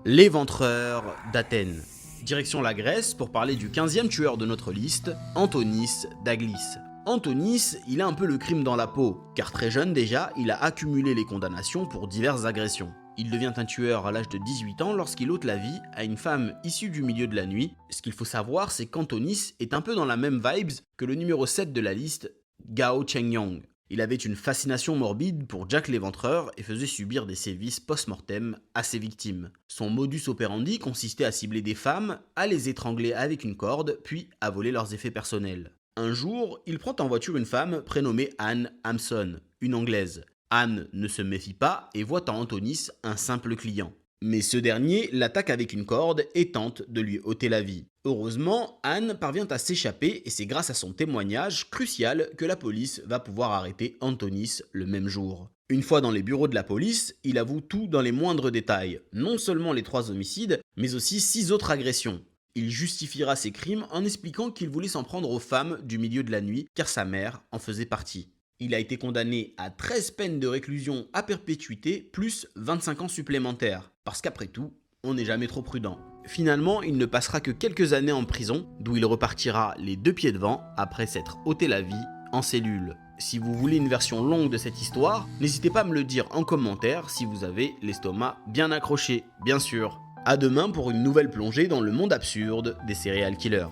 L'éventreur d'Athènes. Direction la Grèce pour parler du 15e tueur de notre liste, Antonis Daglis. Antonis, il a un peu le crime dans la peau, car très jeune déjà, il a accumulé les condamnations pour diverses agressions. Il devient un tueur à l'âge de 18 ans lorsqu'il ôte la vie à une femme issue du milieu de la nuit. Ce qu'il faut savoir, c'est qu'Antonis est un peu dans la même vibes que le numéro 7 de la liste, Gao Chengyang. Il avait une fascination morbide pour Jack l'Éventreur et faisait subir des sévices post-mortem à ses victimes. Son modus operandi consistait à cibler des femmes, à les étrangler avec une corde, puis à voler leurs effets personnels. Un jour, il prend en voiture une femme prénommée Anne Hampson, une Anglaise. Anne ne se méfie pas et voit en Antonis un simple client. Mais ce dernier l'attaque avec une corde et tente de lui ôter la vie. Heureusement, Anne parvient à s'échapper et c'est grâce à son témoignage crucial que la police va pouvoir arrêter Antonis le même jour. Une fois dans les bureaux de la police, il avoue tout dans les moindres détails, non seulement les 3 homicides, mais aussi 6 autres agressions. Il justifiera ses crimes en expliquant qu'il voulait s'en prendre aux femmes du milieu de la nuit car sa mère en faisait partie. Il a été condamné à 13 peines de réclusion à perpétuité plus 25 ans supplémentaires. Parce qu'après tout, on n'est jamais trop prudent. Finalement, il ne passera que quelques années en prison, d'où il repartira les 2 pieds devant après s'être ôté la vie en cellule. Si vous voulez une version longue de cette histoire, n'hésitez pas à me le dire en commentaire si vous avez l'estomac bien accroché, bien sûr. À demain pour une nouvelle plongée dans le monde absurde des serial killers.